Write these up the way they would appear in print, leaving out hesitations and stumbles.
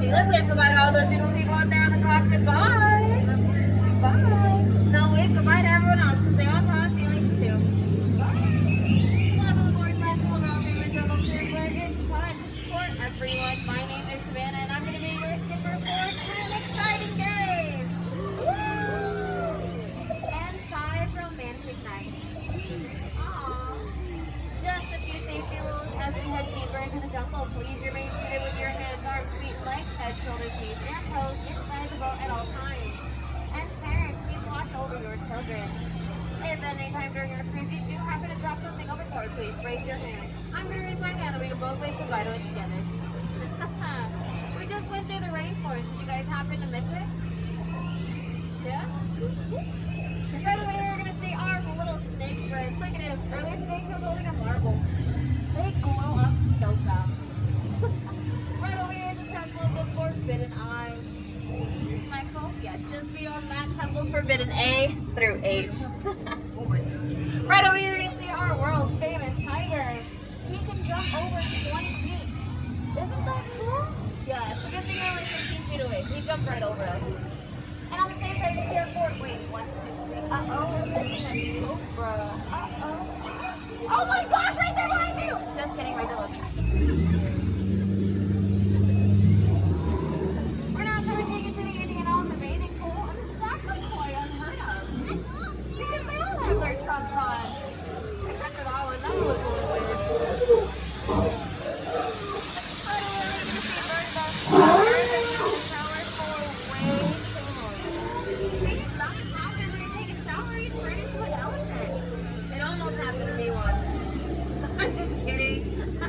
Let's wave goodbye to all those beautiful people out there on the dock. Goodbye. Bye. Now wave goodbye to everyone else because they also have feelings too. Bye. Welcome aboard Festival of Rock Jungle Cruise, where it's fun for everyone. My name is Savannah and I'm going to be your skipper for 10 exciting days. Woo! And 5 romantic nights. Aww. Just a few safety rules as we head deeper into the jungle. Please remain seated with your hands, arms, feet, legs, head, shoulders, knees, and toes inside the boat at all times. And parents, please watch over your children. If at any time during your cruise you do happen to drop something overboard, please raise your hands. I'm going to raise my hand and we can both wave goodbye to it together. We just went through the rainforest. Did you guys happen to miss it? Yeah? Right away here, we're going to see our little snake friend. Look at him. Earlier today, he was holding a marble. They glow up so fast. Right over here is the Temple of the Forbidden Eye. Michael? Yeah, just beyond that, Temple's Forbidden A through H. Right over here, you see our world famous tiger. He can jump over 20 feet. Isn't that cool? Yeah, it's a good thing we're only 15 feet away. He jumped right over us. And on the same side, you see our fort. Wait, 1, 2, 3. Uh-oh, we're missing a cobra. Uh-oh. Oh my gosh, right there behind you! Just kidding, right below you. We're now trying to take you to the Indian Elephant bathing pool, and this is actually quite unheard of. Because they all have their trunks on. Except for that one, that one looks a little weird. Right away, we're going to see bird dust. Bird dust showers for way too long. See, something happens when you take a shower, you turn into an elephant. It almost happened to me once. I'm just kidding. I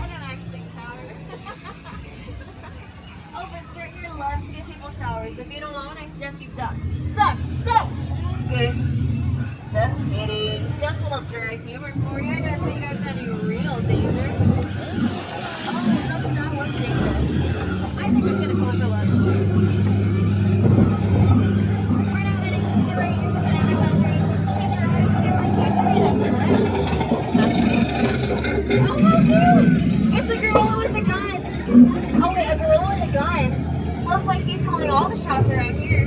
don't actually shower. Oh, but Stuart here loves to give people showers. If you don't want one, I suggest you duck. Duck! Duck! Good. Just kidding. Just a little dry humor for you. I gotta put you guys in any real danger. Oh, doesn't that look dangerous? I think we're just gonna go for lunch. We're now heading straight into the banana country. Keep your eyes peeled in case you need a oh, how cute! It's a gorilla with a gun. Oh wait, a gorilla with a gun. Looks like he's calling all the shots around here.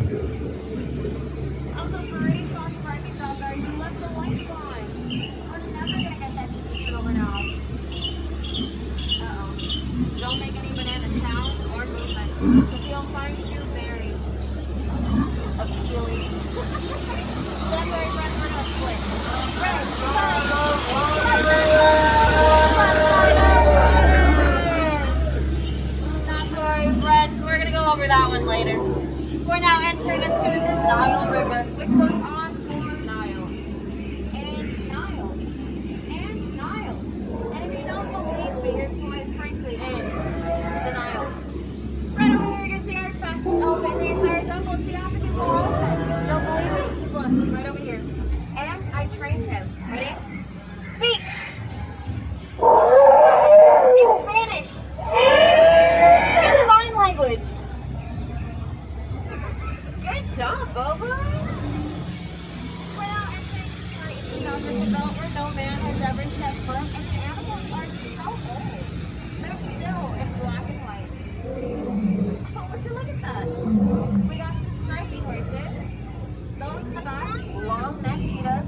Also, Paris on the driving job guard. He left the lights on. We're never gonna get that secret over now. Uh-oh. Don't make any banana sound or movement. Because he'll find you very appealing. Stand very red for no split. Red, not to worry, friends. We're gonna go over that one later. We're now entering into the Nile River, which goes on for Niles. And Niles. And Niles. And if you don't believe me, you're quite frankly in denial. Right over here, you're gonna see our fastest elephant in the entire jungle. It's the African bull elephant. Don't believe me? Just look, right over here. And I trained him. Ready? Speak! In Spanish! In sign language! Good job, Boba! We're now entering straight into the African belt where no man has ever stepped foot, and the animals are so old. They're still in black and white. Oh, would you look at that? We got some stripy horses. Those in the back, long neck cheetahs.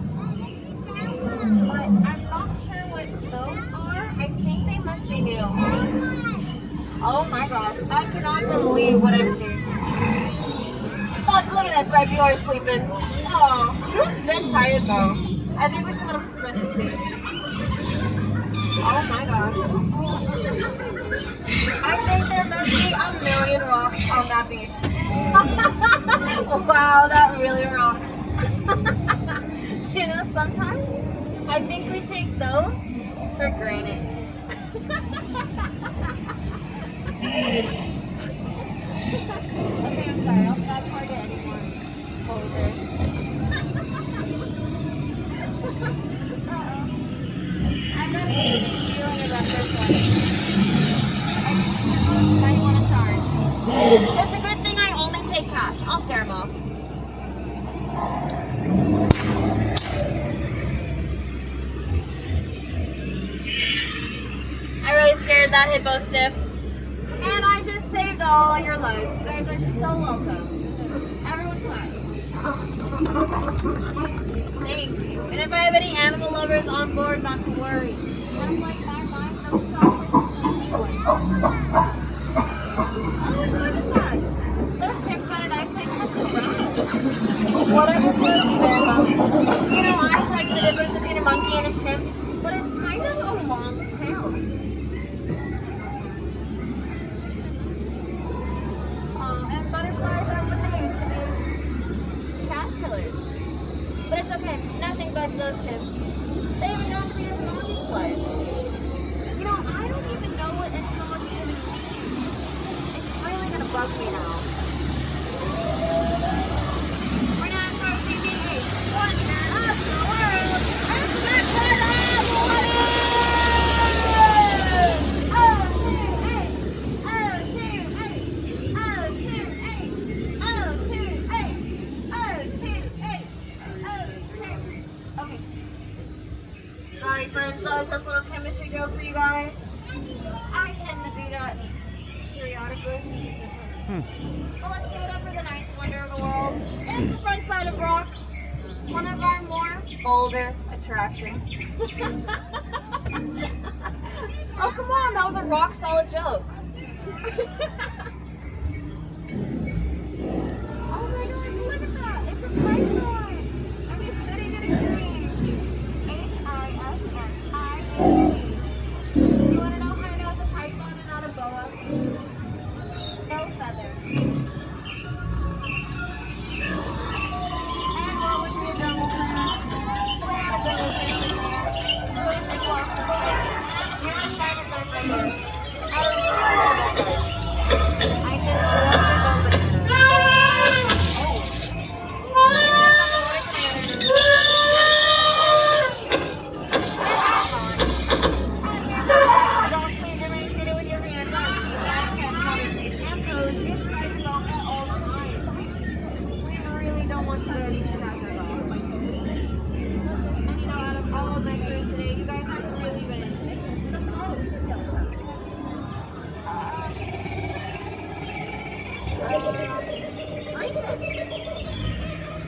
But I'm not sure what those are. I think they must be new. Oh my gosh, I cannot believe what I'm seeing. Look at that stripy horse sleeping. Oh, he looks a bit tired though. I think we should let him rest his face. Oh my gosh. I think there must be a million rocks on that beach. Wow, that really rocks. You know, sometimes I think we take those for granted. Okay, I'm sorry. I'll stop hard to anyone. Older. I've got a sneaking feeling about this one. I want to charge. It's a good thing I only take cash. I'll scare them off. I really scared that hippo stiff. And I just saved all your lives. You guys are so welcome. Everyone clap. Thank you. And if I have any animal lovers on board, not to worry. Just like my mind, no shot. Oh, look at that. Those chimps had a nice place to go around. Whatever floats their boat. You know, I tell you the difference between a monkey and a chimp, but it's kind of a long tail. And butterflies are what they used to be. Caterpillars. But it's okay. Nothing but those chimps. They even go to the monkey flies. You know, I don't even know what entomology even means. It's really going to bug me now. We're not supposed to be a wonder of the world. It's not what I wanted! Sorry, friends, that was just a little chemistry joke for you guys. I tend to do that periodically. Well, let's give it up for the ninth wonder of the world. It's the front side of rock. One of our more bolder attractions. Oh, come on, that was a rock solid joke. Oh my gosh, look at that. It's a python. And he's sitting in a tree. H-I-S-S-I-N-G. You want to know how I know it's a python and not a boa? No feathers. And what would be a jungle cruise? We got a jungle cruise in there. So we can walk the boat. You're inside of that right here. I can see us for both.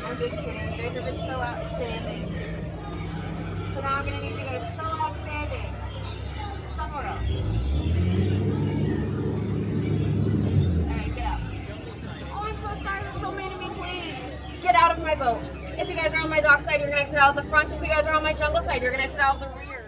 I'm just kidding. You guys have been so outstanding. So now I'm going to need you guys so outstanding. Somewhere else. Alright, get out. Oh, I'm so sorry. That's so mean of me. Please. Get out of my boat. If you guys are on my dock side, you're going to exit out the front. If you guys are on my jungle side, you're going to exit out the rear.